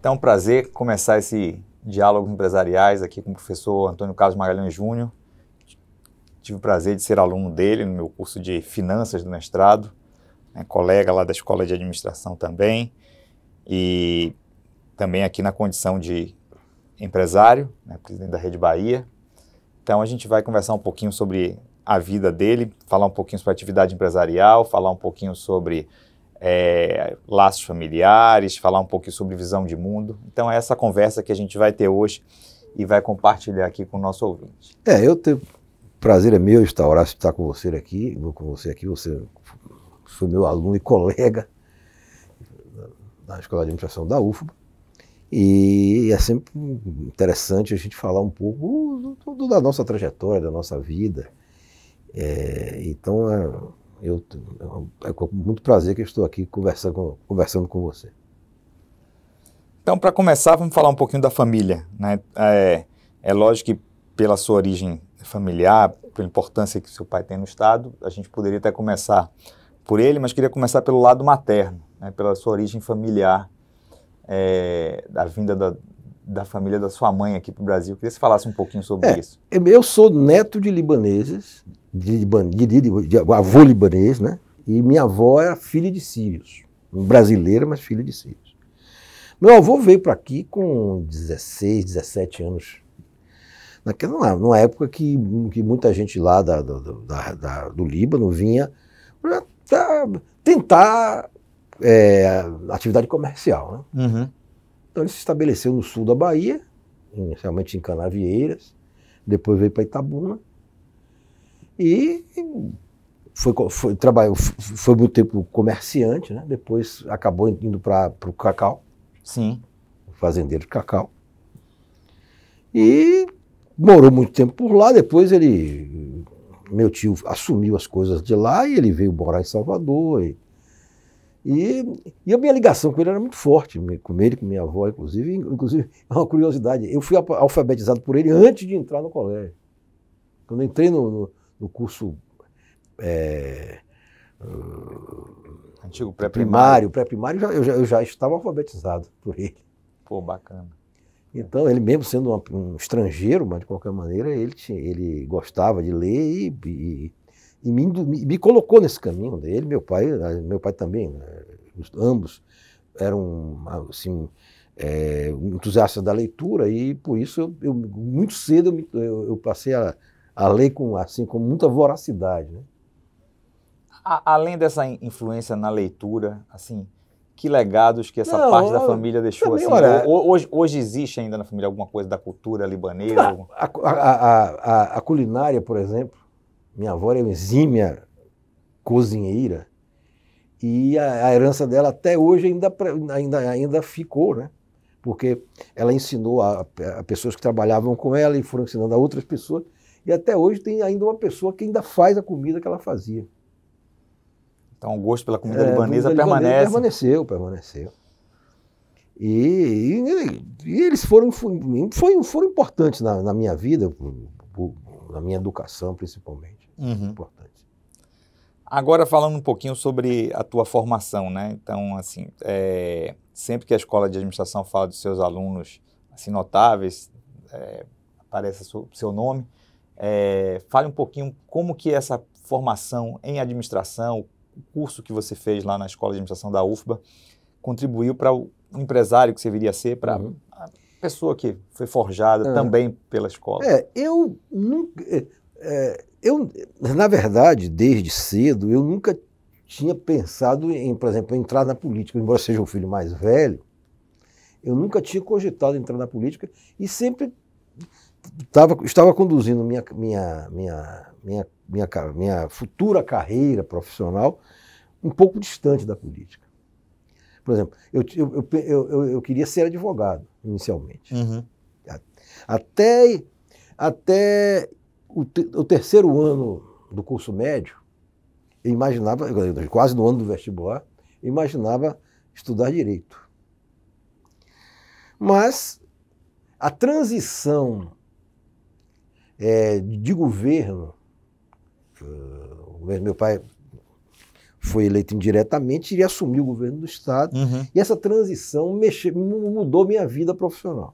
Então, é um prazer começar esse diálogo empresariais aqui com o professor Antônio Carlos Magalhães Júnior. Tive o prazer de ser aluno dele no meu curso de Finanças do mestrado, colega lá da Escola de Administração também, e também aqui na condição de empresário, presidente da Rede Bahia. Então, a gente vai conversar um pouquinho sobre a vida dele, falar um pouquinho sobre atividade empresarial, falar um pouquinho sobre laços familiares, falar um pouquinho sobre visão de mundo. Então, é essa conversa que a gente vai ter hoje e vai compartilhar aqui com o nosso ouvinte. Prazer é meu estar com você aqui. Você foi meu aluno e colega da Escola de Administração da UFBA. E é sempre interessante a gente falar um pouco da nossa trajetória, da nossa vida. Então, é com muito prazer que eu estou aqui conversando com você. Então, para começar, vamos falar um pouquinho da família, né? É lógico que pela sua origem familiar, pela importância que seu pai tem no Estado, a gente poderia até começar por ele, mas queria começar pelo lado materno, né? Pela sua origem familiar, da vinda da família da sua mãe aqui para o Brasil. Queria que você falasse um pouquinho sobre isso. Eu sou neto de libaneses, de avô libanês, né? E minha avó era filha de sírios, brasileira, mas filha de sírios. Meu avô veio para aqui com 16, 17 anos, numa época que muita gente lá do Líbano vinha para tentar atividade comercial, né? Uhum. Então ele se estabeleceu no sul da Bahia, inicialmente em Canavieiras, depois veio para Itabuna e foi muito tempo comerciante, né? Depois acabou indo para o cacau. Sim. Fazendeiro de cacau. E morou muito tempo por lá, depois meu tio assumiu as coisas de lá e ele veio morar em Salvador. E a minha ligação com ele era muito forte, com ele, com minha avó, inclusive, é uma curiosidade, eu fui alfabetizado por ele antes de entrar no colégio. Quando eu entrei no curso antigo pré-primário, eu já estava alfabetizado por ele. Pô, bacana. Então, ele mesmo sendo um estrangeiro, mas de qualquer maneira, ele gostava de ler e me colocou nesse caminho dele. Meu pai também, né? Ambos eram assim, entusiastas da leitura e por isso eu muito cedo eu passei a ler com muita voracidade, né? Além dessa influência na leitura, assim, que legados que essa parte da família deixou? Também, assim, olha, hoje existe ainda na família alguma coisa da cultura libanesa? A culinária, por exemplo, minha avó era exímia cozinheira e a herança dela até hoje ainda ficou, né? Porque ela ensinou a pessoas que trabalhavam com ela e foram ensinando a outras pessoas e até hoje tem ainda uma pessoa que ainda faz a comida que ela fazia. Então o gosto pela comida libanesa permanece. Permaneceu. E eles foram importantes na minha vida, na minha educação principalmente. Uhum. Importantes. Agora falando um pouquinho sobre a tua formação, né? Então, assim, sempre que a Escola de Administração fala dos seus alunos assim, notáveis, aparece o seu nome, fale um pouquinho como que essa formação em administração, o curso que você fez lá na Escola de Administração da UFBA, contribuiu para o empresário que você viria a ser, para a pessoa que foi forjada também pela escola. Na verdade, desde cedo, eu nunca tinha pensado em, por exemplo, entrar na política, embora seja o filho mais velho, eu nunca tinha cogitado entrar na política e sempre estava conduzindo minha futura carreira profissional um pouco distante da política. Por exemplo, eu queria ser advogado, inicialmente. Uhum. Até o terceiro ano do curso médio, eu imaginava, quase no ano do vestibular, eu imaginava estudar direito. Mas a transição de governo, meu pai foi eleito indiretamente, iria assumir o governo do Estado. Uhum. E essa transição mudou minha vida profissional.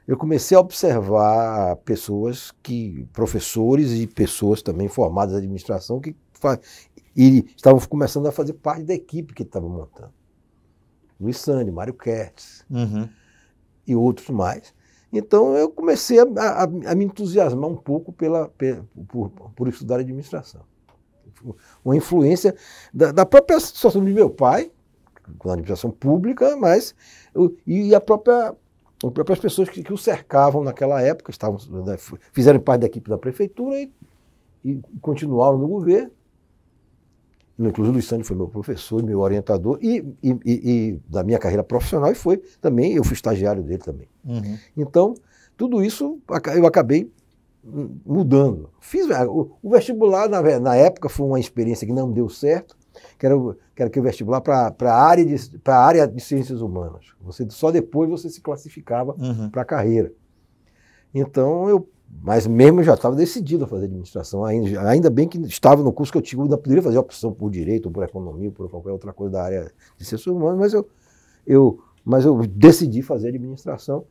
Eu comecei a observar professores e pessoas também formadas em administração e estavam começando a fazer parte da equipe que estava montando. Luiz Sande, Mário Kertz e outros mais. Então eu comecei a me entusiasmar um pouco por estudar administração. Uma influência da própria situação de meu pai, com a administração pública, mas e as próprias pessoas que o cercavam naquela época, fizeram parte da equipe da prefeitura e continuaram no governo. Inclusive o Luiz Sande foi meu professor, meu orientador, e da minha carreira profissional, e eu fui estagiário dele também. Uhum. Então, tudo isso eu acabei mudando. Fiz o vestibular, na época, foi uma experiência que não deu certo, que era que o vestibular para a área de ciências humanas. Só depois você se classificava para a carreira. Então, mas mesmo eu já estava decidido a fazer administração, ainda bem que estava no curso que eu tinha, ainda poderia fazer opção por direito, ou por economia, ou por qualquer outra coisa da área de ciências humanas, mas eu decidi fazer administração.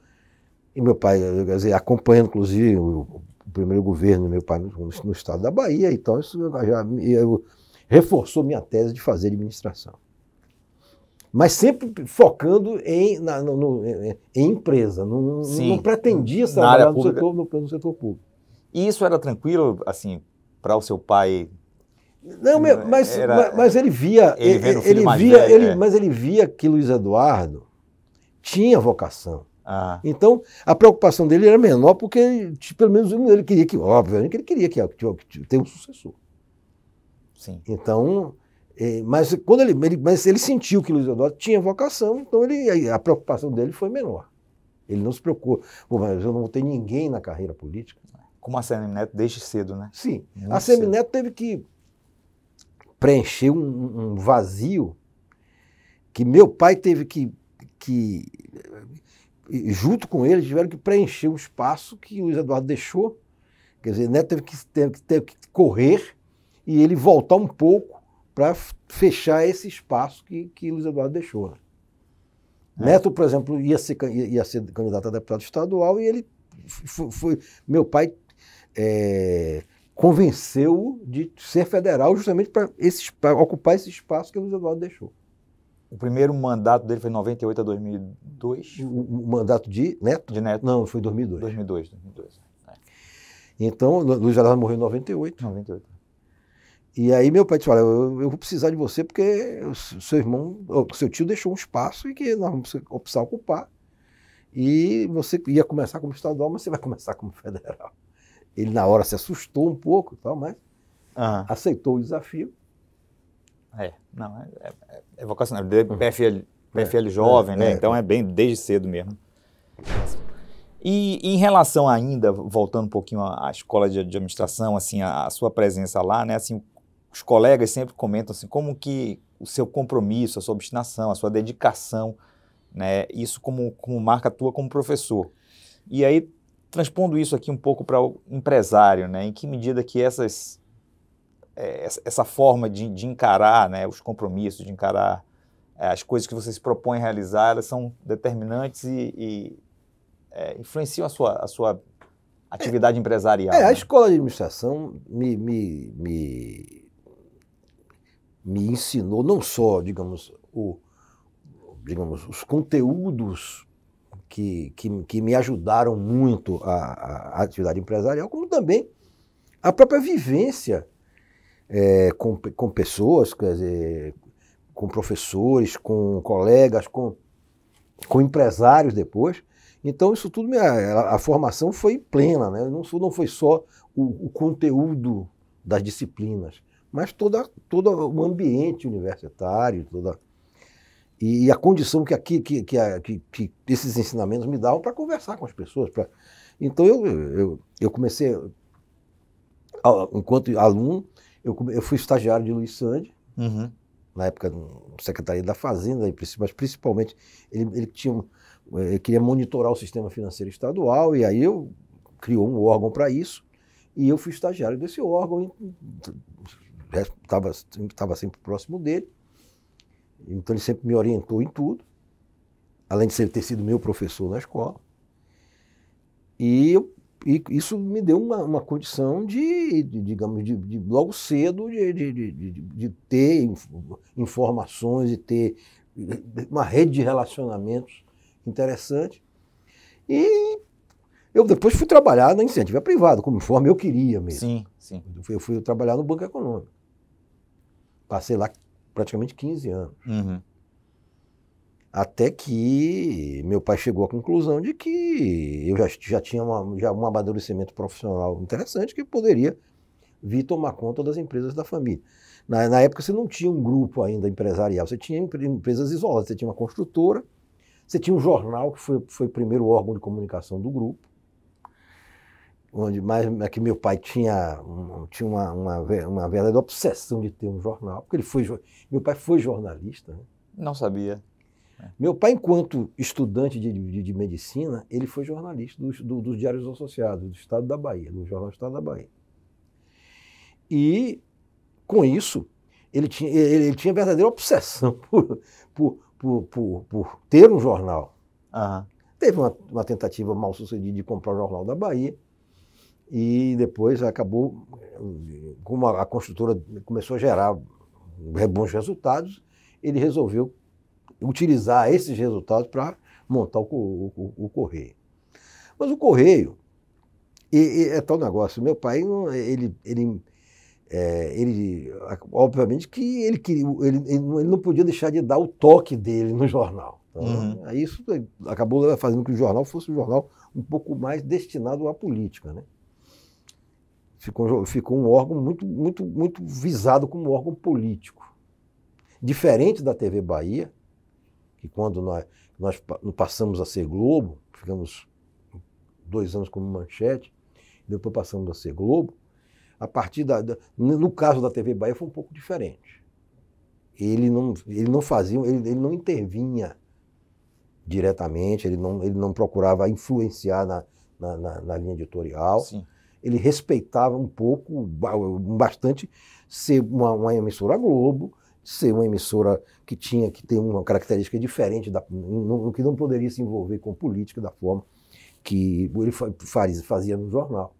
E meu pai, quer dizer, acompanhando inclusive o primeiro governo do meu pai no estado da Bahia, então isso reforçou minha tese de fazer administração. Mas sempre focando em empresa, não pretendia trabalhar no setor público. E isso era tranquilo, assim, para o seu pai? Não, mas ele via, mas ele via que Luiz Eduardo tinha vocação. Então, a preocupação dele era menor, porque pelo menos ele queria que, obviamente, ele queria que tenha um sucessor. Sim. Então, mas ele sentiu que Luiz Eduardo tinha vocação, então a preocupação dele foi menor. Ele não se preocupou. Mas eu não vou ter ninguém na carreira política. Como a Semineto desde cedo, né? Sim. A Semineto teve que preencher um vazio que meu pai teve que junto com ele, tiveram que preencher um espaço que o Luiz Eduardo deixou. Quer dizer, Neto teve que correr e ele voltar um pouco para fechar esse espaço que o Luiz Eduardo deixou. Né? Neto, por exemplo, ia ser candidato a deputado estadual e ele meu pai convenceu-o de ser federal justamente para ocupar esse espaço que o Luiz Eduardo deixou. O primeiro mandato dele foi de 98 a 2002? O mandato de Neto? De Neto. Não, foi em 2002. 2002. Então, Luiz Eduardo morreu em 98. 98. E aí meu pai disse, olha, eu vou precisar de você porque seu tio deixou um espaço e que nós vamos precisar ocupar. E você ia começar como estadual, mas você vai começar como federal. Ele na hora se assustou um pouco, mas aceitou o desafio. É vocacional. PFL jovem, né? Então é bem desde cedo mesmo. E em relação ainda, voltando um pouquinho à escola de administração, assim, a sua presença lá, né? Assim, os colegas sempre comentam assim, como que o seu compromisso, a sua obstinação, a sua dedicação, né? Isso como marca tua como professor. E aí, transpondo isso aqui um pouco para o empresário, né? Em que medida que essa forma de encarar, né, os compromissos, de encarar as coisas que você se propõe a realizar, elas são determinantes e influenciam a sua atividade empresarial. A escola de administração me ensinou não só, digamos, os conteúdos que me ajudaram muito a atividade empresarial, como também a própria vivência com pessoas, quer dizer, com professores, com colegas, com empresários depois. Então, isso tudo, a formação foi plena, né? Não foi só o conteúdo das disciplinas, mas todo o ambiente universitário, e a condição que esses ensinamentos me davam para conversar com as pessoas. Então, eu comecei, enquanto aluno, eu fui estagiário de Luiz Sande, na época da Secretaria da Fazenda, mas principalmente ele queria monitorar o sistema financeiro estadual, e aí criou um órgão para isso, e eu fui estagiário desse órgão, estava sempre próximo dele, então ele sempre me orientou em tudo, além de ter sido meu professor na escola. E isso me deu uma condição digamos, de logo cedo, de ter informações, de ter uma rede de relacionamentos interessante. E eu depois fui trabalhar na iniciativa privada, conforme eu queria mesmo. Sim, sim. Eu fui trabalhar no Banco Econômico. Passei lá praticamente 15 anos. Uhum. Até que meu pai chegou à conclusão de que eu já tinha um amadurecimento profissional interessante que poderia vir tomar conta das empresas da família. Na época você não tinha um grupo ainda empresarial, você tinha empresas isoladas, você tinha uma construtora, você tinha um jornal que foi o primeiro órgão de comunicação do grupo, mas que meu pai tinha uma verdadeira obsessão de ter um jornal, porque meu pai foi jornalista, né? Não sabia. Meu pai, enquanto estudante de medicina, ele foi jornalista dos Diários Associados, do Estado da Bahia, do Jornal do Estado da Bahia. E, com isso, ele tinha verdadeira obsessão por ter um jornal. Uhum. Teve uma tentativa mal sucedida de comprar o Jornal da Bahia, e depois acabou, como a construtora começou a gerar bons resultados, ele resolveu utilizar esses resultados para montar o Correio. Mas o Correio é tal negócio. Meu pai, obviamente que ele não podia deixar de dar o toque dele no jornal. Então, aí isso acabou fazendo que o jornal fosse um jornal um pouco mais destinado à política, né? Ficou um órgão muito visado como um órgão político. Diferente da TV Bahia, que quando nós passamos a ser Globo, ficamos 2 anos como Manchete, depois passamos a ser Globo, a partir no caso da TV Bahia foi um pouco diferente. Ele não intervinha diretamente, ele não procurava influenciar na linha editorial. Sim. Ele respeitava um pouco, bastante, ser uma emissora Globo, ser uma emissora que tem uma característica diferente, que não poderia se envolver com política da forma que ele fazia no jornal.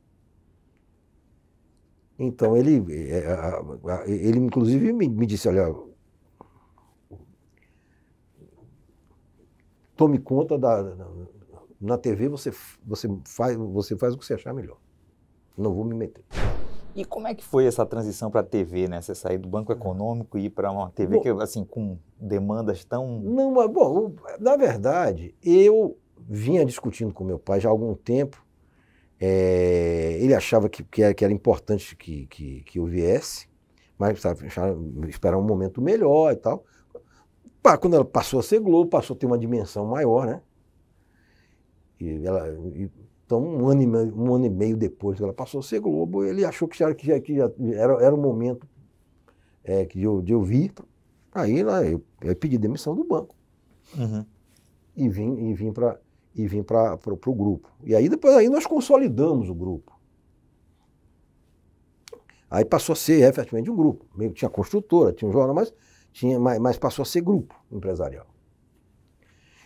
Então ele inclusive me disse, olha, tome conta na TV você faz o que você achar melhor. Não vou me meter. E como é que foi essa transição para a TV, né? Você sair do Banco Econômico e ir para uma TV que, assim, com demandas tão... Não, bom, na verdade, eu vinha discutindo com meu pai já há algum tempo. Ele achava que era importante que eu viesse, mas sabe, esperar um momento melhor e tal. Quando ela passou a ser Globo, passou a ter uma dimensão maior, né? Então, um ano e meio depois que ela passou a ser Globo, ele achou que já era o momento de eu vir. Aí eu pedi demissão do banco. Uhum. E vim para o grupo. E aí depois nós consolidamos o grupo. Aí passou a ser efetivamente um grupo. Tinha construtora, tinha um jornal, mas passou a ser grupo empresarial.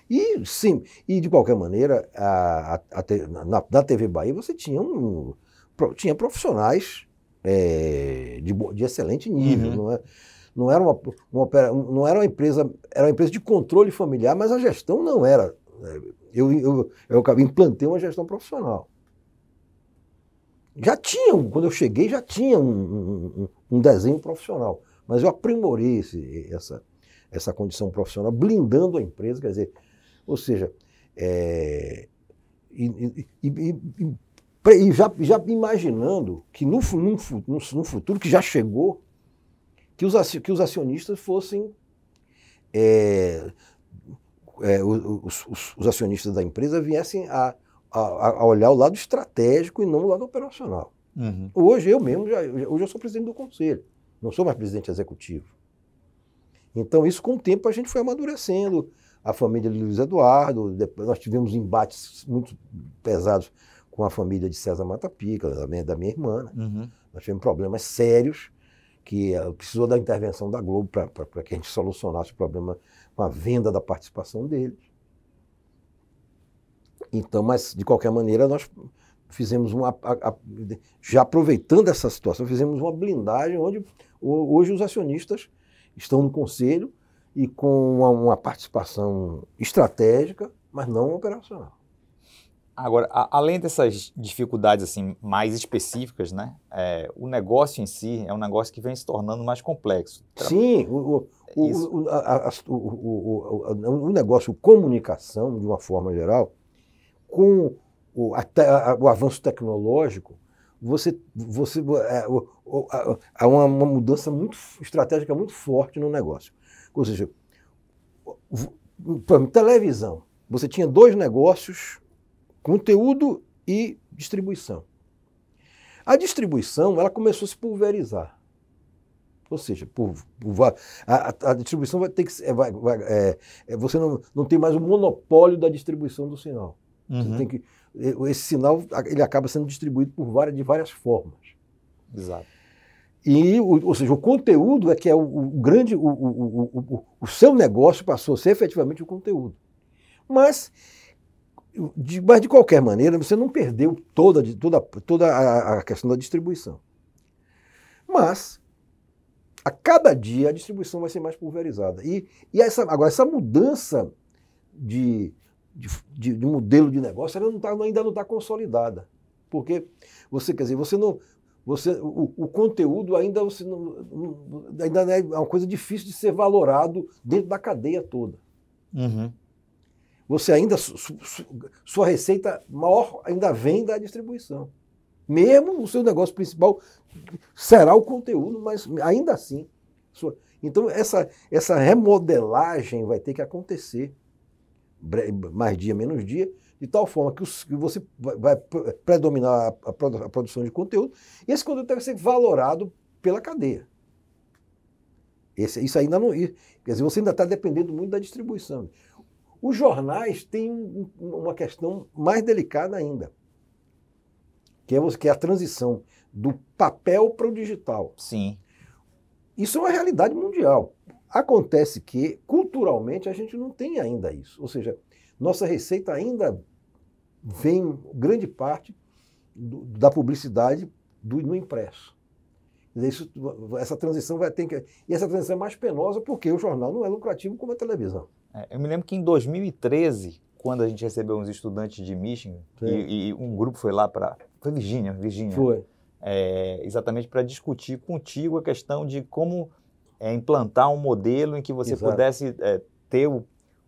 E sim, e de qualquer maneira, na TV Bahia você tinha profissionais de excelente nível. Uhum. Não era uma empresa, era uma empresa de controle familiar, mas a gestão não era. Eu implantei uma gestão profissional. Quando eu cheguei, já tinha um desenho profissional, mas eu aprimorei essa condição profissional, blindando a empresa, quer dizer, ou seja, já imaginando que no futuro que já chegou, que os acionistas fossem os acionistas da empresa viessem a olhar o lado estratégico e não o lado operacional. Uhum. Hoje eu sou presidente do conselho, não sou mais presidente executivo. Então isso com o tempo a gente foi amadurecendo. A família de Luiz Eduardo, depois nós tivemos embates muito pesados com a família de César Mata Pica, da minha irmã. Né? Uhum. Nós tivemos problemas sérios que precisou da intervenção da Globo para que a gente solucionasse o problema com a venda da participação deles. Então, mas, de qualquer maneira, nós fizemos já aproveitando essa situação, fizemos uma blindagem onde hoje os acionistas estão no conselho e com uma participação estratégica, mas não operacional. Agora, além dessas dificuldades assim, mais específicas, né, o negócio em si é um negócio que vem se tornando mais complexo. Sim, o negócio comunicação, de uma forma geral, com o avanço tecnológico, há uma mudança estratégica muito forte no negócio. Ou seja, televisão, você tinha dois negócios, conteúdo e distribuição. A distribuição ela começou a se pulverizar. Ou seja, a distribuição vai ter que você não tem mais o monopólio da distribuição do sinal. Você tem que, esse sinal ele acaba sendo distribuído de várias formas. Exato. Ou seja, o conteúdo é que é o seu negócio passou a ser efetivamente o conteúdo. Mas de qualquer maneira, você não perdeu toda a questão da distribuição. Mas, a cada dia, a distribuição vai ser mais pulverizada. Agora, essa mudança de modelo de negócio ela ainda não está consolidada. Porque o conteúdo ainda é uma coisa difícil de ser valorado dentro da cadeia toda. Uhum. Você ainda, sua receita maior ainda vem da distribuição. Mesmo o seu negócio principal será o conteúdo, mas ainda assim. Então, essa remodelagem vai ter que acontecer, mais dia, menos dia, de tal forma que você vai predominar a produção de conteúdo, e esse conteúdo deve ser valorado pela cadeia. Isso ainda não... Quer dizer, você ainda está dependendo muito da distribuição. Os jornais têm uma questão mais delicada ainda, que é a transição do papel para o digital. Sim. Isso é uma realidade mundial. Acontece que, culturalmente, a gente não tem ainda isso. Ou seja, nossa receita ainda vem, grande parte, da publicidade no impresso. Essa transição vai ter que... E essa transição é mais penosa porque o jornal não é lucrativo como a televisão. Eu me lembro que em 2013, quando a gente recebeu uns estudantes de Michigan, e um grupo foi lá para... Foi Virgínia. Foi. Exatamente para discutir contigo a questão de como implantar um modelo em que você pudesse ter o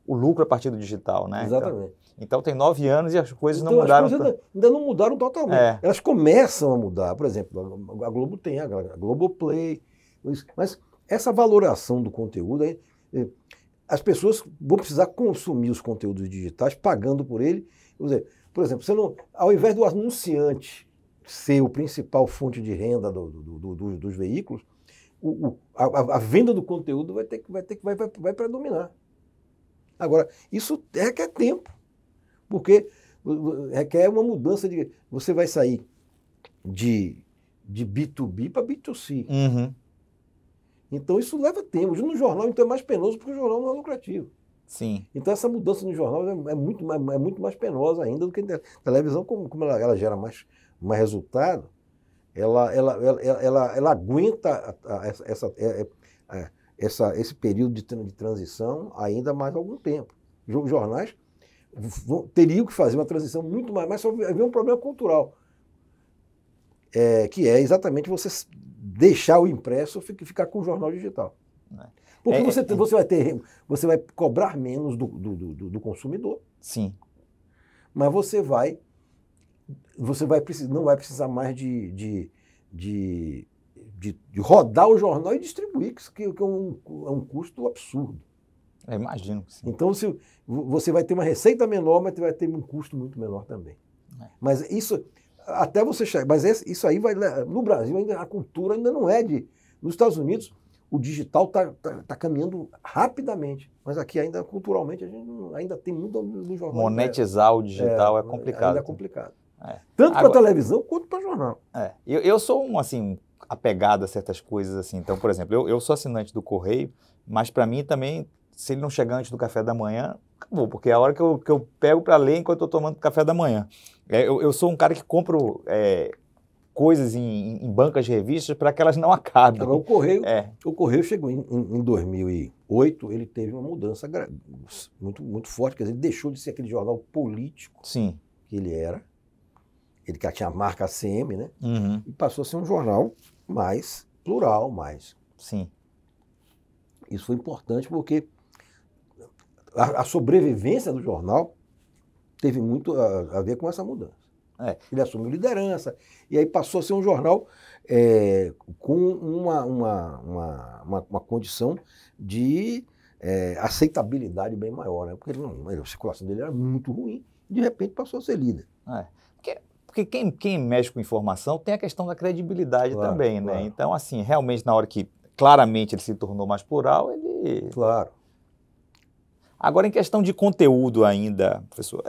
lucro a partir do digital, né? Exatamente. Então tem 9 anos e as coisas não mudaram. As coisas ainda não mudaram totalmente. Elas começam a mudar. Por exemplo, a Globo tem a Globoplay. Mas essa valoração do conteúdo, as pessoas vão precisar consumir os conteúdos digitais pagando por ele. Por exemplo, ao invés do anunciante ser o principal fonte de renda dos veículos, a venda do conteúdo vai predominar. Agora, isso requer tempo, porque requer uma mudança de... Você vai sair de B2B para B2C. Uhum. Então, isso leva tempo. No jornal, então, é mais penoso porque o jornal não é lucrativo. Sim. Então, essa mudança no jornal é muito mais penosa ainda do que a televisão, como ela gera mais resultado, ela aguenta esse período de transição ainda mais algum tempo. Os jornais teriam que fazer uma transição muito mais, mas só havia um problema cultural, que é exatamente você deixar o impresso e ficar com o jornal digital. Porque você vai cobrar menos do consumidor. Sim. Mas não vai precisar mais de rodar o jornal e distribuir, que é um custo absurdo. Eu imagino que sim. Então, você vai ter uma receita menor, mas vai ter um custo muito menor também. Mas isso, até você chegar... Mas isso aí vai... No Brasil, a cultura ainda não é de... Nos Estados Unidos, o digital está caminhando rapidamente. Mas aqui, ainda culturalmente, a gente ainda tem muito no jornal. Monetizar o digital é complicado. Ainda é complicado. Tanto para televisão quanto para jornal. Eu sou um apegado a certas coisas assim. Então, por exemplo, eu sou assinante do Correio, mas para mim também, se ele não chegar antes do café da manhã, acabou, porque é a hora que eu pego para ler enquanto eu estou tomando café da manhã. Eu sou um cara que compro coisas em bancas de revistas para que elas não acabem. Agora, o Correio chegou em 2008, ele teve uma mudança muito, muito forte, quer dizer, ele deixou de ser aquele jornal político Sim. que ele era, ele que tinha a marca ACM, né? Uhum. E passou a ser um jornal mais plural, mais. Sim. Isso foi importante porque a sobrevivência do jornal teve muito a ver com essa mudança. Ele assumiu liderança, e aí passou a ser um jornal com uma condição de aceitabilidade bem maior, né? Porque a circulação dele era muito ruim, e de repente passou a ser líder. Porque quem mexe com informação tem a questão da credibilidade também, né? Então, assim, realmente, na hora que claramente ele se tornou mais plural, ele... Claro. Agora, em questão de conteúdo ainda, professor,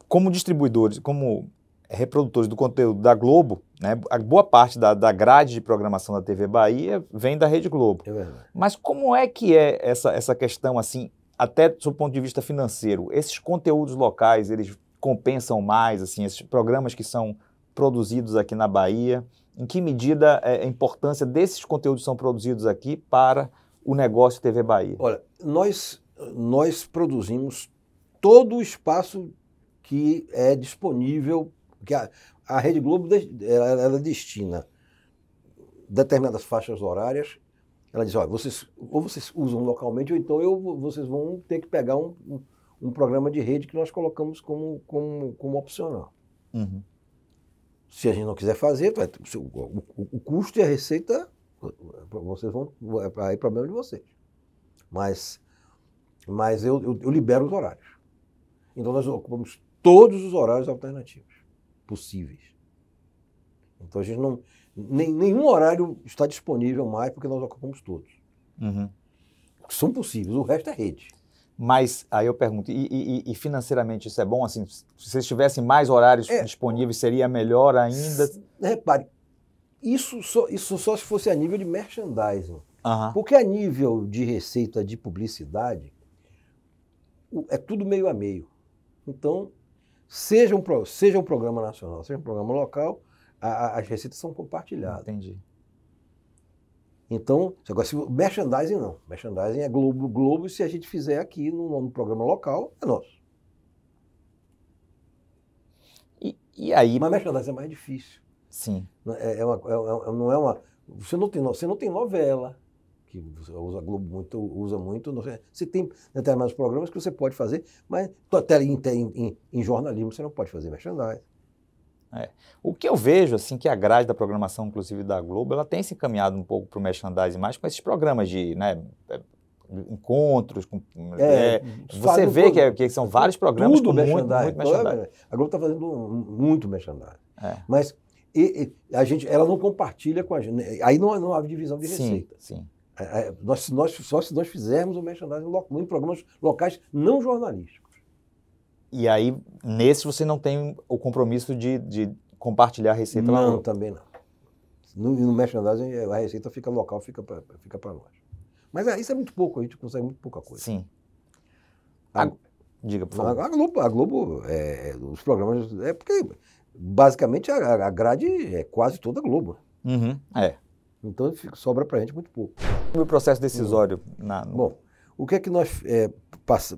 como distribuidores, como reprodutores do conteúdo da Globo, né, a boa parte da grade de programação da TV Bahia vem da Rede Globo. É verdade. Mas como é que é essa questão, assim, até do ponto de vista financeiro? Esses conteúdos locais, eles compensam mais, assim, esses programas que são produzidos aqui na Bahia? Em que medida a importância desses conteúdos que são produzidos aqui para o negócio TV Bahia? Olha, nós produzimos todo o espaço que é disponível, que a Rede Globo ela destina determinadas faixas horárias. Ela diz, olha, ou vocês usam localmente, ou então vocês vão ter que pegar um programa de rede que nós colocamos como opcional. Uhum. Se a gente não quiser fazer, o custo e a receita, vocês vão, é problema de vocês. Mas eu libero os horários. Então nós ocupamos todos os horários alternativos possíveis. Então a gente não... Nenhum horário está disponível mais porque nós ocupamos todos. Uhum. São possíveis, o resto é rede. Mas aí eu pergunto, e financeiramente isso é bom? Assim, se vocês tivessem mais horários disponíveis, seria melhor ainda? Repare, isso só se fosse a nível de merchandising. Uhum. Porque a nível de receita de publicidade, é tudo meio a meio. Então, seja um programa nacional, seja um programa local, as receitas são compartilhadas. Entendi. Então, agora, merchandising não. Merchandising é Globo, e se a gente fizer aqui no programa local, é nosso. E aí? Mas merchandising é mais difícil. Sim. Você não tem novela, que a Globo usa muito. Você tem determinados programas que você pode fazer, mas até em jornalismo você não pode fazer merchandising. O que eu vejo, assim, que a grade da programação, inclusive da Globo, ela tem se encaminhado um pouco para o merchandising mais com esses programas de, né, encontros. Você vê que são vários programas com muito merchandising. A Globo está fazendo muito merchandising. Mas ela não compartilha com a gente. Aí não há divisão de receita. Sim. Só se nós fizermos o merchandising em programas locais não jornalísticos. E aí, nesse você não tem o compromisso de compartilhar a receita lá? Não, também não. No merchandising, a receita fica local, fica para nós. Mas isso é muito pouco, a gente consegue muito pouca coisa. Sim. Diga, por favor. A Globo os programas... porque, basicamente, a grade é quase toda a Globo. Uhum, Então, sobra para a gente muito pouco. O processo decisório? Bom, o que é que nós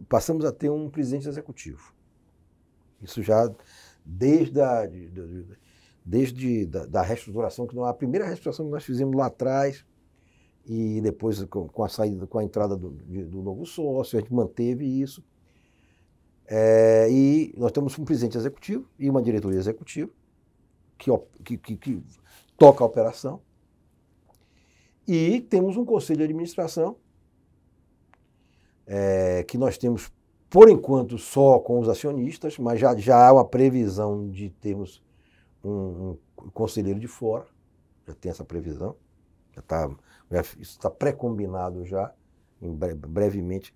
passamos a ter um presidente executivo? Isso já desde a reestruturação, a primeira reestruturação que nós fizemos lá atrás, e depois com a entrada do novo sócio, a gente manteve isso. E nós temos um presidente executivo e uma diretoria executiva que toca a operação. E temos um conselho de administração que nós temos, por enquanto, só com os acionistas, mas já há uma previsão de termos um conselheiro de fora, já tem essa previsão, isso está pré-combinado já, brevemente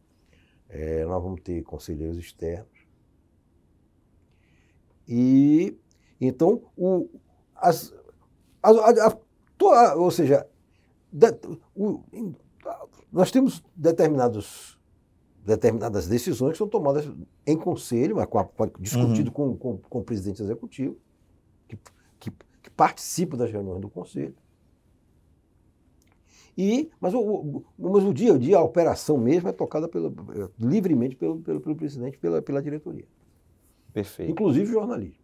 nós vamos ter conselheiros externos. E então Ou seja, nós temos determinadas decisões que são tomadas em conselho, discutido com o presidente executivo, que participa das reuniões do conselho. Mas o dia a dia, a operação mesmo é tocada livremente pelo presidente, pela diretoria. Perfeito. Inclusive jornalismo.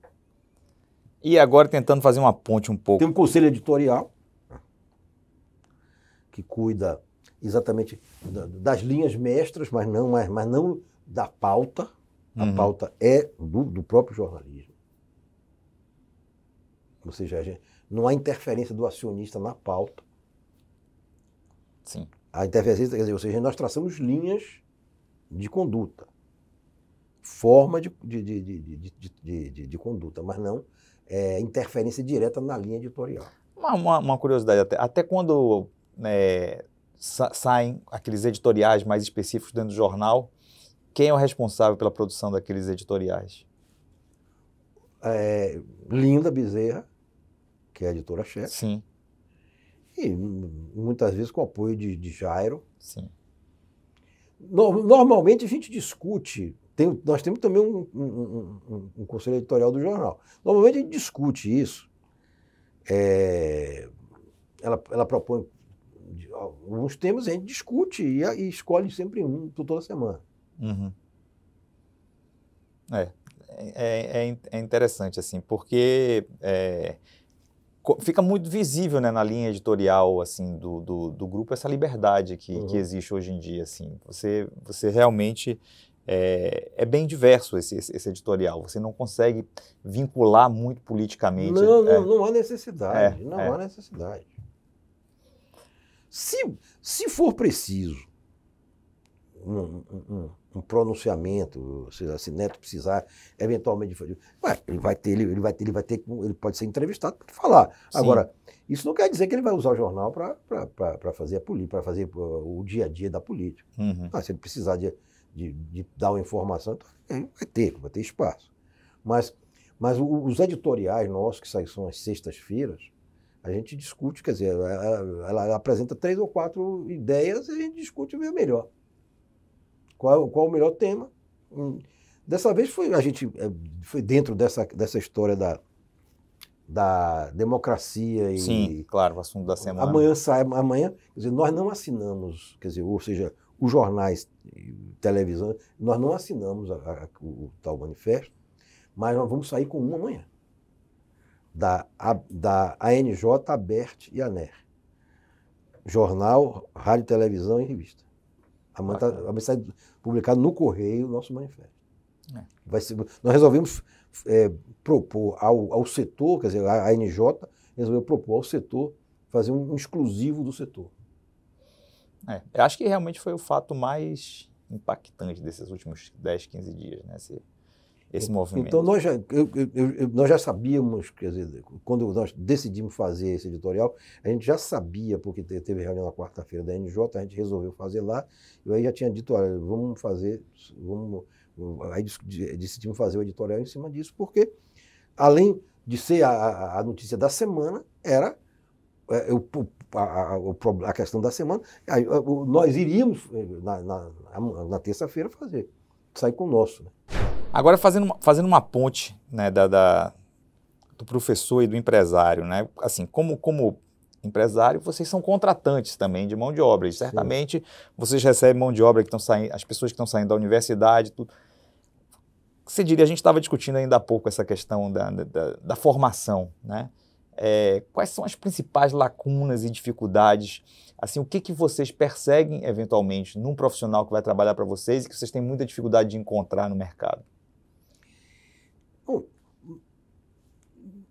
E agora tentando fazer uma ponte um pouco. Tem um conselho editorial que cuida exatamente das linhas mestras, mas não da pauta. A pauta é do próprio jornalismo. Ou seja, não há interferência do acionista na pauta. Sim. A interferência, quer dizer, ou seja, nós traçamos linhas de conduta, forma de conduta, mas não interferência direta na linha editorial. Uma curiosidade, até quando saem aqueles editoriais mais específicos dentro do jornal, quem é o responsável pela produção daqueles editoriais? Linda Bezerra, que é a editora-chefe. Sim. E muitas vezes com o apoio de Jairo. Sim. Normalmente a gente discute, nós temos também um conselho editorial do jornal. Normalmente a gente discute isso. Ela propõe alguns temas, a gente discute e escolhe sempre um toda semana. Uhum. É interessante, assim, porque fica muito visível, né, na linha editorial assim, do grupo essa liberdade que existe hoje em dia. Assim. Você realmente é bem diverso esse editorial. Você não consegue vincular muito politicamente. Não há necessidade. Há necessidade. Se for preciso um pronunciamento, ou seja, se Neto precisar eventualmente, ele pode ser entrevistado para falar. Sim. Agora, isso não quer dizer que ele vai usar o jornal para fazer a política, para fazer o dia a dia da política. Se ele precisar de dar uma informação, então vai ter espaço. Mas os editoriais nossos, que são as sextas-feiras, a gente discute, quer dizer, ela apresenta 3 ou 4 ideias e a gente discute e vê melhor. Qual o melhor tema? Dessa vez foi dentro dessa história da democracia. Sim, claro, o assunto da semana. Amanhã, quer dizer, nós não assinamos, quer dizer, ou seja, os jornais, televisão, nós não assinamos o tal manifesto, mas nós vamos sair com um amanhã. Da ANJ, ABERT e ANER. Jornal, rádio, televisão e revista. Amanhã vai ser publicado no Correio o nosso manifesto. Nós resolvemos propor ao setor, quer dizer, a ANJ resolveu propor ao setor fazer um exclusivo do setor. Eu acho que realmente foi o fato mais impactante desses últimos 10, 15 dias, né? Esse movimento. Então, nós já sabíamos, quer dizer, quando nós decidimos fazer esse editorial, a gente já sabia, porque teve reunião na quarta-feira da NJ, a gente resolveu fazer lá, e aí já tinha dito, olha, aí decidimos fazer o editorial em cima disso, porque, além de ser a notícia da semana, era a questão da semana, nós iríamos, na terça-feira, sair com o nosso, né? Agora, fazendo uma ponte, né, do professor e do empresário, né? Assim, como empresário, vocês são contratantes também de mão de obra. E certamente Sim. Vocês recebem mão de obra que estão saindo, as pessoas que estão saindo da universidade, tudo. Você diria, a gente estava discutindo ainda há pouco essa questão da formação, né? Quais são as principais lacunas e dificuldades? Assim, o que vocês perseguem eventualmente num profissional que vai trabalhar para vocês e que vocês têm muita dificuldade de encontrar no mercado? Bom,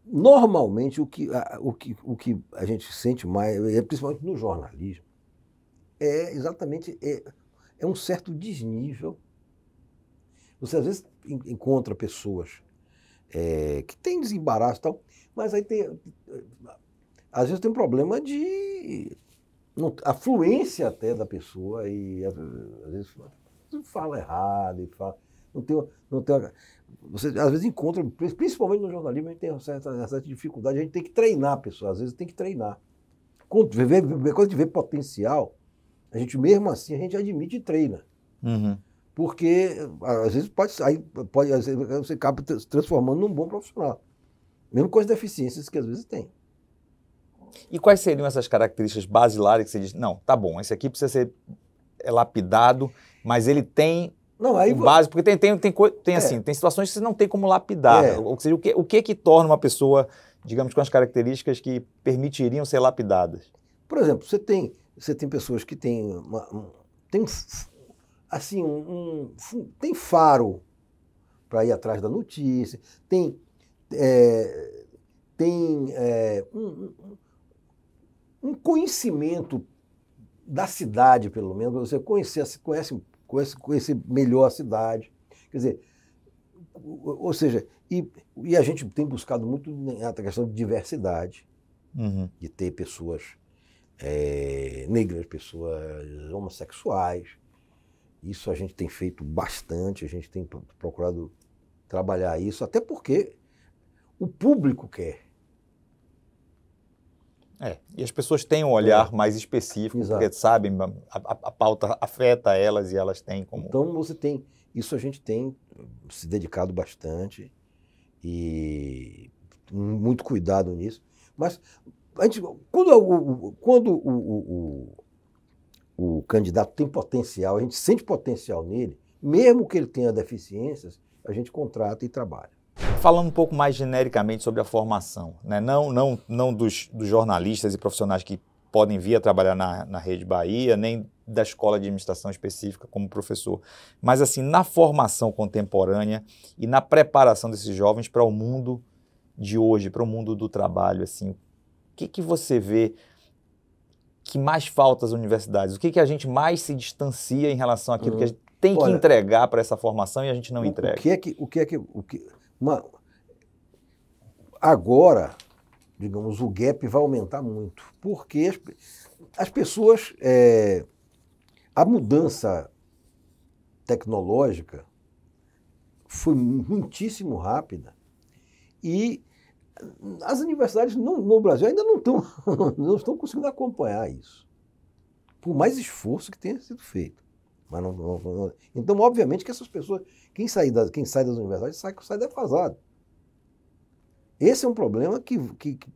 normalmente o que a gente sente mais, principalmente no jornalismo, é exatamente um certo desnível. Você às vezes encontra pessoas que têm desembaraço e tal, mas aí às vezes tem um problema de a fluência até da pessoa e às vezes fala errado, Você às vezes encontra, principalmente no jornalismo, a gente tem uma certa dificuldade, a gente tem que treinar a pessoa, às vezes tem que treinar. Quando a gente vê potencial, a gente mesmo assim, a gente admite e treina. Uhum. Porque às vezes às vezes você acaba se transformando num bom profissional. Mesmo com as deficiências que às vezes tem. E quais seriam essas características basilares que você diz, não, tá bom, esse aqui precisa ser lapidado, mas ele tem Não, aí o básico, porque tem situações que você não tem como lapidar. Ou seja, o que torna uma pessoa, digamos, com as características que permitiriam ser lapidadas? Por exemplo, você tem pessoas que têm assim, tem faro para ir atrás da notícia, tem um conhecimento da cidade, pelo menos, você conhece melhor a cidade. Quer dizer, ou seja, e a gente tem buscado muito a questão de diversidade, de ter pessoas negras, pessoas homossexuais. Isso a gente tem feito bastante, a gente tem procurado trabalhar isso, até porque o público quer. E as pessoas têm um olhar mais específico, Exato. porque sabem, a pauta afeta elas e elas têm como... Então isso a gente tem se dedicado bastante e muito cuidado nisso. Mas quando o candidato tem potencial, a gente sente potencial nele, mesmo que ele tenha deficiências, a gente contrata e trabalha. Falando um pouco mais genericamente sobre a formação, né? Não dos jornalistas e profissionais que podem vir a trabalhar na Rede Bahia, nem da escola de administração específica como professor, mas assim, na formação contemporânea e na preparação desses jovens para o mundo de hoje, para o mundo do trabalho, assim, o que você vê que mais falta às universidades? O que a gente mais se distancia em relação àquilo que a gente tem que entregar para essa formação e a gente não entrega? Agora, digamos, o gap vai aumentar muito, porque as pessoas, a mudança tecnológica foi muitíssimo rápida e as universidades no Brasil ainda não estão conseguindo acompanhar isso, por mais esforço que tenha sido feito. Mas então, obviamente, que essas pessoas, quem sai das universidades sai defasado. Esse é um problema que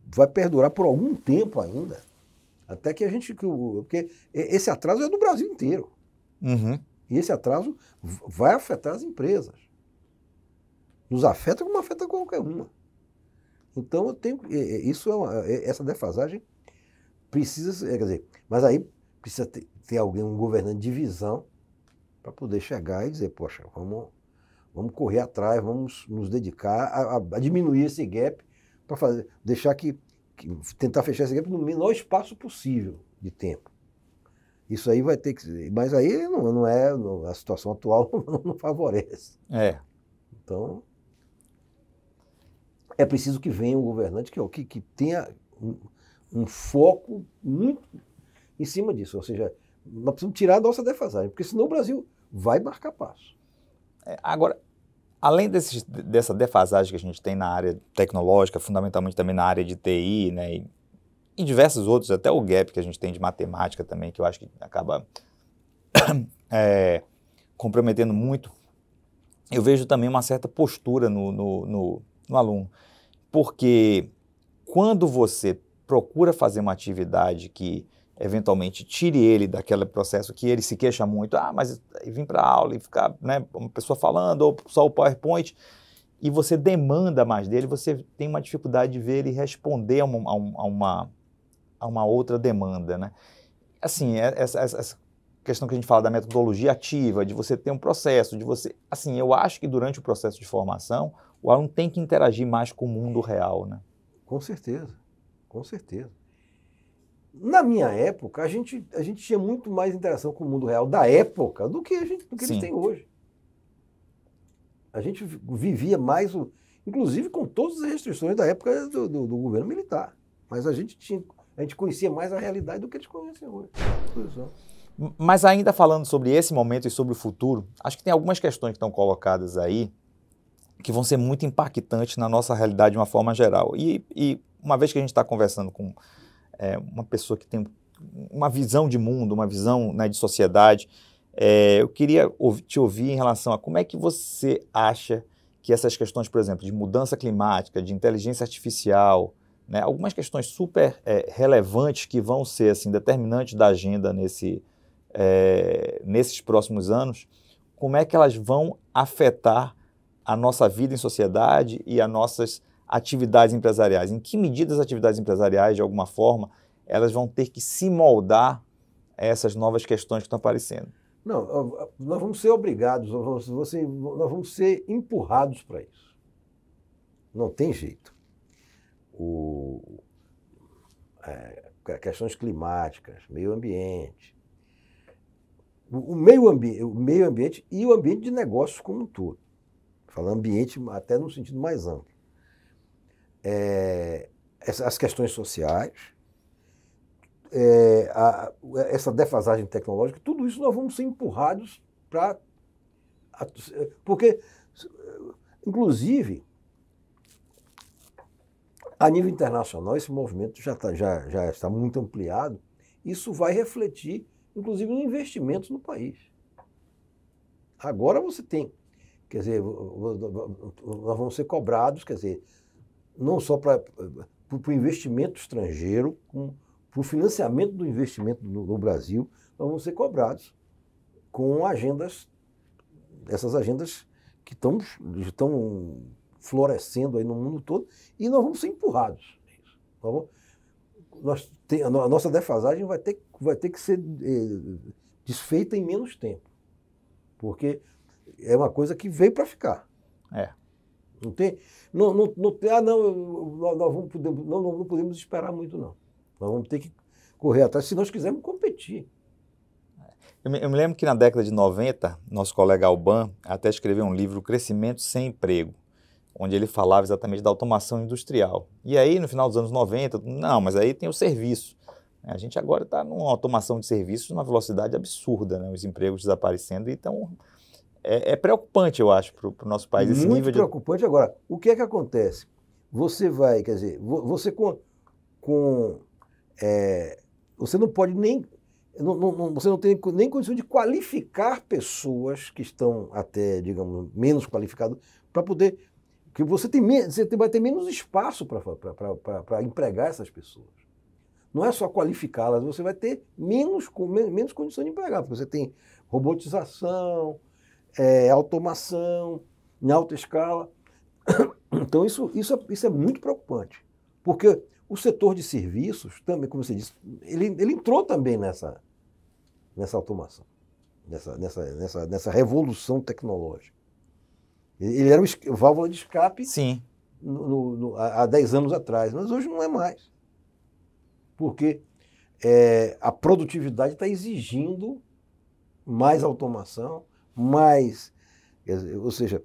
vai perdurar por algum tempo ainda, até que porque esse atraso é do Brasil inteiro. Uhum. E esse atraso vai afetar as empresas. Nos afeta como afeta qualquer uma. Então, essa defasagem precisa, quer dizer, mas aí precisa ter alguém, um governante de visão, para poder chegar e dizer, poxa, vamos correr atrás, vamos nos dedicar a diminuir esse gap, para tentar fechar esse gap no menor espaço possível de tempo. Isso aí vai ter que... Mas aí não é... A situação atual não favorece. Então, é preciso que venha um governante que tenha um foco muito em cima disso. Ou seja, nós precisamos tirar a nossa defasagem, porque senão o Brasil vai marcar passo. Agora, além dessa defasagem que a gente tem na área tecnológica, fundamentalmente também na área de TI, né, e diversos outros, até o gap que a gente tem de matemática também, que eu acho que acaba comprometendo muito, eu vejo também uma certa postura no aluno, porque quando você procura fazer uma atividade que eventualmente tire ele daquele processo que ele se queixa muito, mas vir para a aula e ficar, né, uma pessoa falando, ou só o PowerPoint, e você demanda mais dele, você tem uma dificuldade de ver ele responder a uma outra demanda, né? Assim, essa questão que a gente fala da metodologia ativa, de você ter um processo, de você... Assim, eu acho que durante o processo de formação, o aluno tem que interagir mais com o mundo real, né? Com certeza, com certeza. Na minha época, a gente tinha muito mais interação com o mundo real da época do que eles têm hoje. A gente vivia mais, inclusive com todas as restrições da época do governo militar. Mas a gente conhecia mais a realidade do que eles conhecem hoje. Mas ainda falando sobre esse momento e sobre o futuro, acho que tem algumas questões que estão colocadas aí que vão ser muito impactantes na nossa realidade de uma forma geral. E uma vez que a gente está conversando com uma pessoa que tem uma visão de mundo, uma visão, né, de sociedade, eu queria te ouvir em relação a como é que você acha que essas questões, por exemplo, de mudança climática, de inteligência artificial, né, algumas questões super relevantes que vão ser assim, determinantes da agenda nesses próximos anos, como é que elas vão afetar a nossa vida em sociedade e as nossas atividades empresariais? Em que medida as atividades empresariais, de alguma forma, elas vão ter que se moldar a essas novas questões que estão aparecendo? Não, nós vamos ser obrigados, nós vamos ser empurrados para isso. Não tem jeito. Questões climáticas, meio ambiente, o meio ambiente e o ambiente de negócios como um todo. Falando ambiente até no sentido mais amplo. As questões sociais, essa defasagem tecnológica, tudo isso nós vamos ser empurrados para... Porque, inclusive, a nível internacional, esse movimento já está muito ampliado. Isso vai refletir, inclusive, em investimentos no país. Agora você tem, quer dizer, nós vamos ser cobrados, quer dizer, não só para o investimento estrangeiro, para o financiamento do investimento no Brasil, nós vamos ser cobrados com essas agendas que estão florescendo aí no mundo todo, e nós vamos ser empurrados. A nossa defasagem vai ter que ser desfeita em menos tempo, porque é uma coisa que veio para ficar. Não tem, não podemos esperar muito, não. Nós vamos ter que correr atrás se nós quisermos competir. Eu me lembro que na década de 90, nosso colega Alban até escreveu um livro, Crescimento Sem Emprego, onde ele falava exatamente da automação industrial. E aí, no final dos anos 90, não, mas aí tem o serviço. A gente agora está numa automação de serviços numa velocidade absurda, né? Os empregos desaparecendo. Então, é preocupante, eu acho, para o nosso país esse nível de... Muito preocupante. Agora, o que é que acontece? Você vai, quer dizer, você você não pode nem... você não tem nem condição de qualificar pessoas que estão até, digamos, menos qualificadas para poder... Porque você vai ter menos espaço para empregar essas pessoas. Não é só qualificá-las, você vai ter menos condição de empregar, porque você tem robotização, automação em alta escala. Então isso é muito preocupante, porque o setor de serviços também, como você disse, ele entrou também nessa automação, nessa revolução tecnológica. Ele era o válvula de escape. Sim. Há 10 anos atrás, mas hoje não é mais. Porque a produtividade está exigindo mais automação, ou seja,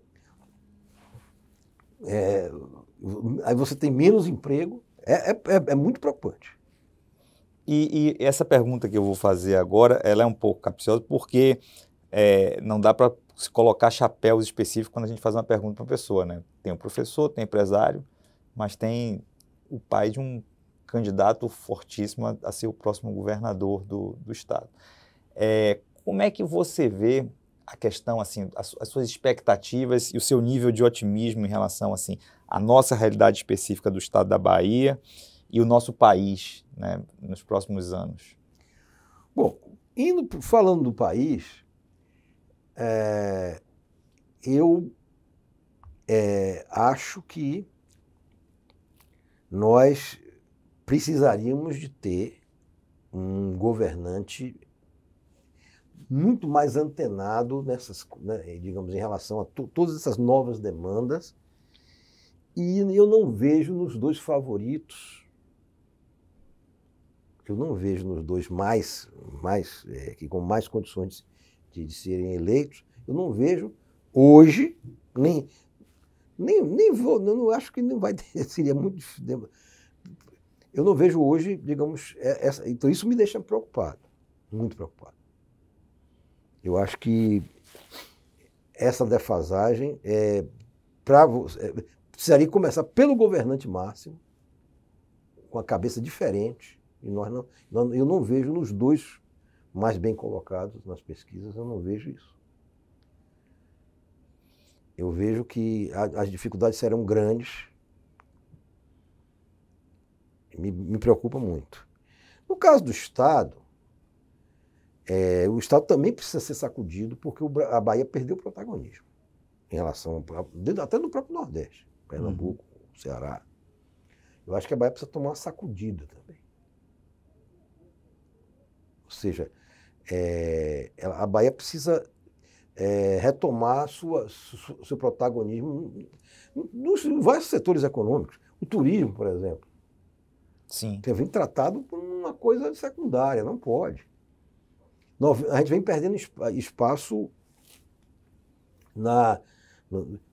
aí você tem menos emprego, é muito preocupante. E essa pergunta que eu vou fazer agora, ela é um pouco capciosa, porque não dá para se colocar chapéus específicos quando a gente faz uma pergunta para uma pessoa, né? Tem um professor, tem um empresário, mas tem o pai de um candidato fortíssimo a ser o próximo governador do estado. Como é que você vê a questão, assim, as suas expectativas e o seu nível de otimismo em relação, assim, à nossa realidade específica do estado da Bahia e o nosso país, né, nos próximos anos? Bom, falando do país, eu acho que nós precisaríamos de ter um governante muito mais antenado nessas, né, digamos, em relação a todas essas novas demandas, e eu não vejo nos dois favoritos, eu não vejo nos dois que com mais condições de serem eleitos, eu não vejo hoje, nem vou, eu não acho que não vai ter, seria muito difícil. Eu não vejo hoje, digamos, então isso me deixa preocupado, muito preocupado. Eu acho que essa defasagem precisaria começar pelo governante máximo, com a cabeça diferente, e eu não vejo nos dois mais bem colocados nas pesquisas, eu não vejo isso. Eu vejo que as dificuldades serão grandes, me preocupa muito. No caso do Estado, o Estado também precisa ser sacudido, porque a Bahia perdeu protagonismo em relação, até no próprio Nordeste, Pernambuco, Ceará. Eu acho que a Bahia precisa tomar uma sacudida também. Ou seja, a Bahia precisa retomar seu protagonismo nos vários setores econômicos. O turismo, por exemplo. Sim. Que vem tratado como uma coisa secundária, não pode. A gente vem perdendo espaço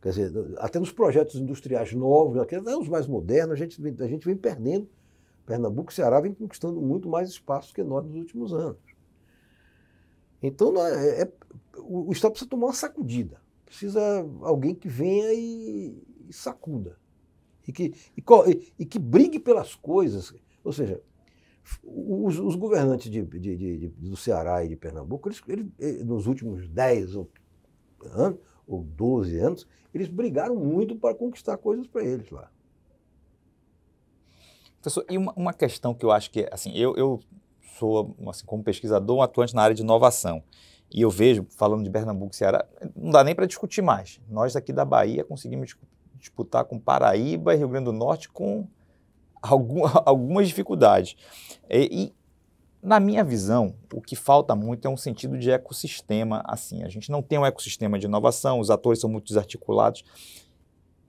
quer dizer, até nos projetos industriais novos, até os mais modernos, a gente vem perdendo. Pernambuco e Ceará vem conquistando muito mais espaço que nós nos últimos anos. Então, o Estado precisa tomar uma sacudida. Precisa alguém que venha e sacuda. E que brigue pelas coisas. Ou seja, os governantes do Ceará e de Pernambuco, eles, nos últimos 10 anos, ou 12 anos, eles brigaram muito para conquistar coisas para eles lá. Professor, e uma questão que eu acho que, assim, eu sou, assim, como pesquisador, um atuante na área de inovação. E eu vejo, falando de Pernambuco e Ceará, não dá nem para discutir mais. Nós aqui da Bahia conseguimos disputar com Paraíba e Rio Grande do Norte com algumas dificuldades. E, na minha visão, o que falta muito é um sentido de ecossistema. Assim, a gente não tem um ecossistema de inovação, os atores são muito desarticulados.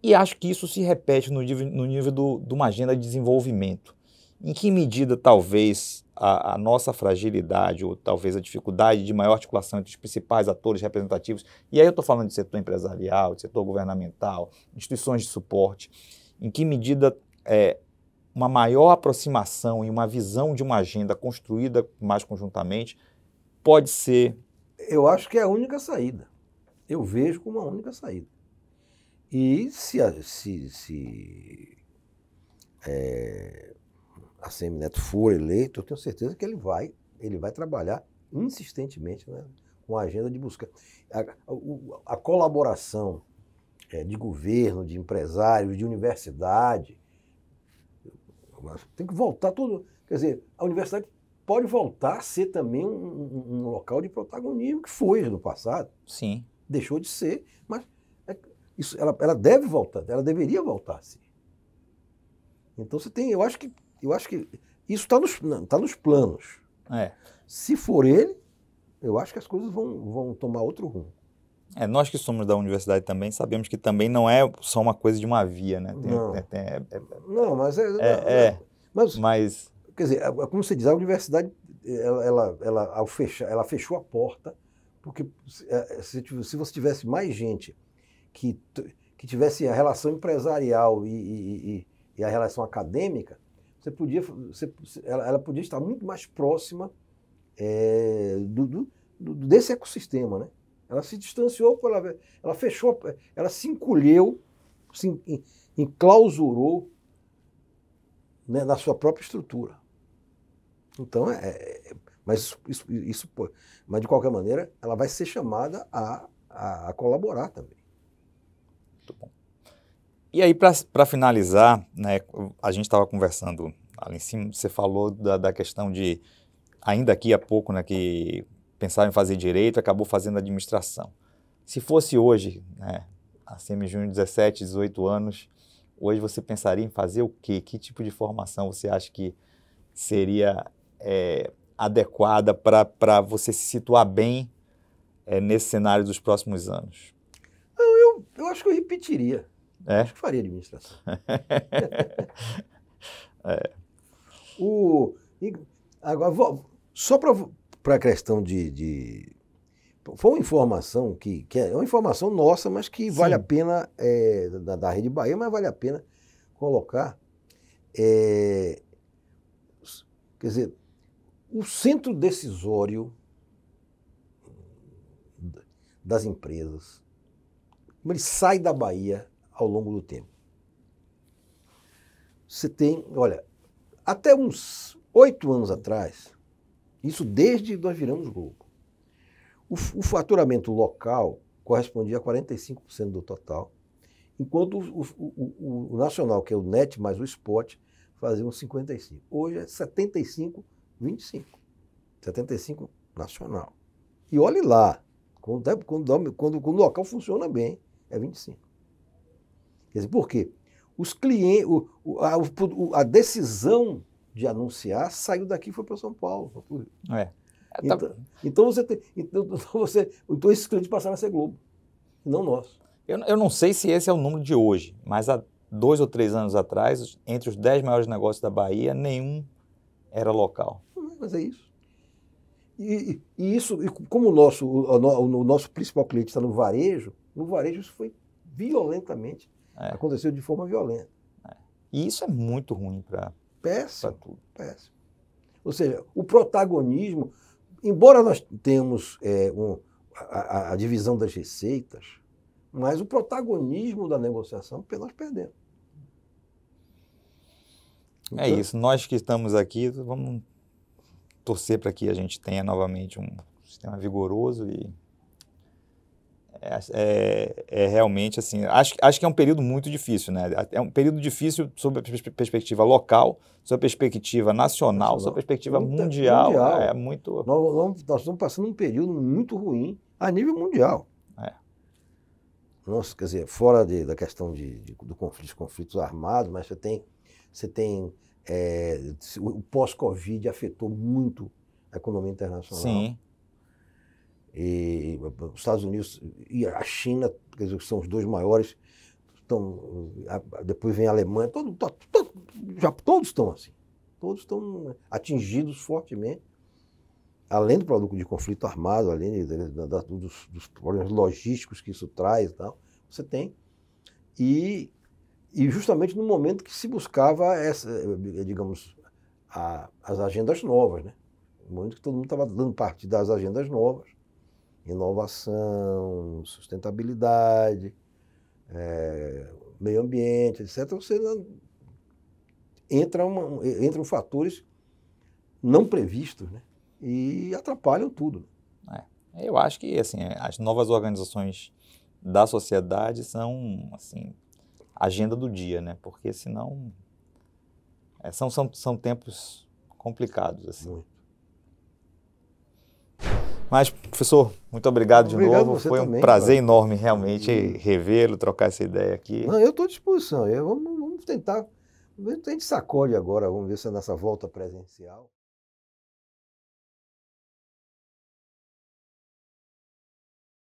E acho que isso se repete no nível de uma agenda de desenvolvimento. Em que medida, talvez, a nossa fragilidade ou talvez a dificuldade de maior articulação entre os principais atores representativos, e aí eu estou falando de setor empresarial, de setor governamental, instituições de suporte, em que medida uma maior aproximação e uma visão de uma agenda construída mais conjuntamente pode ser... Eu acho que é a única saída. Eu vejo como a única saída. E se ACM Neto for eleito, eu tenho certeza que ele vai trabalhar insistentemente, né, com a agenda de buscar a colaboração de governo, de empresários, de universidade. Tem que voltar tudo. Quer dizer, a universidade pode voltar a ser também um local de protagonismo, que foi no passado. Sim. Deixou de ser, mas ela deve voltar, ela deveria voltar a ser. Então você tem, eu acho que isso está nos planos. Se for ele, eu acho que as coisas vão tomar outro rumo. Nós que somos da universidade também sabemos que também não é só uma coisa de uma via, né? Não, mas quer dizer, como você diz, a universidade ela fechou a porta, porque se você tivesse mais gente que tivesse a relação empresarial e a relação acadêmica, ela podia estar muito mais próxima desse ecossistema, né? Ela se distanciou, ela fechou, ela se encolheu, se enclausurou, né, na sua própria estrutura. Então, mas de qualquer maneira, ela vai ser chamada a colaborar também. Muito bom. E aí, para finalizar, né, a gente estava conversando ali em cima, você falou da questão de, ainda aqui há pouco, né, que pensava em fazer direito, acabou fazendo administração. Se fosse hoje, né, ACM Júnior, 17, 18 anos, hoje você pensaria em fazer o quê? Que tipo de formação você acha que seria adequada para você se situar bem nesse cenário dos próximos anos? Eu acho que eu repetiria. Acho que faria administração. Agora, só para a questão foi uma informação que é uma informação nossa, mas que vale a pena, da Rede Bahia, mas vale a pena colocar. Quer dizer, o centro decisório das empresas, como ele sai da Bahia ao longo do tempo. Você tem, olha, até uns 8 anos atrás, isso desde nós viramos Globo, o faturamento local correspondia a 45% do total, enquanto o nacional, que é o NET mais o Spot, fazia uns 55%. Hoje é 75-25%. 75% nacional. E olhe lá, quando o local funciona bem, é 25%. Quer dizer, por quê? Os clientes, a decisão de anunciar saiu daqui e foi para São Paulo. Então esses clientes passaram a ser Globo, e não nós. Eu não sei se esse é o número de hoje, mas há 2 ou 3 anos atrás, entre os 10 maiores negócios da Bahia, nenhum era local. Mas é isso. E como o nosso principal cliente está no varejo isso foi violentamente, aconteceu de forma violenta. E isso é muito ruim para tudo. Péssimo. Ou seja, o protagonismo, embora nós tenhamos a divisão das receitas, mas o protagonismo da negociação nós perdemos. Então, é isso. Nós que estamos aqui, vamos torcer para que a gente tenha novamente um sistema vigoroso e realmente assim, acho que é um período muito difícil, né? É um período difícil sob a perspectiva local, sob a perspectiva nacional, sob a perspectiva mundial. É muito... Nós estamos passando um período muito ruim a nível mundial. Nossa, quer dizer, fora da questão dos conflitos armados, mas você tem o pós-Covid afetou muito a economia internacional. Sim. E os Estados Unidos e a China, quer dizer, que são os dois maiores, depois vem a Alemanha, todos estão assim. Todos estão atingidos fortemente, além do produto de conflito armado, além dos problemas logísticos que isso traz e tal, você tem. E justamente no momento que se buscava as agendas novas, né? No momento que todo mundo estava dando parte das agendas novas, inovação, sustentabilidade, meio ambiente, etc., você entram fatores não previstos, né? E atrapalham tudo. Eu acho que assim, as novas organizações da sociedade são assim, agenda do dia, né? Porque senão são tempos complicados. Assim. Muito. Mas, professor, muito obrigado de novo. Foi um prazer enorme realmente revê-lo, trocar essa ideia aqui. Não, eu estou à disposição. Vamos tentar. A gente sacode agora, vamos ver se é nessa volta presencial.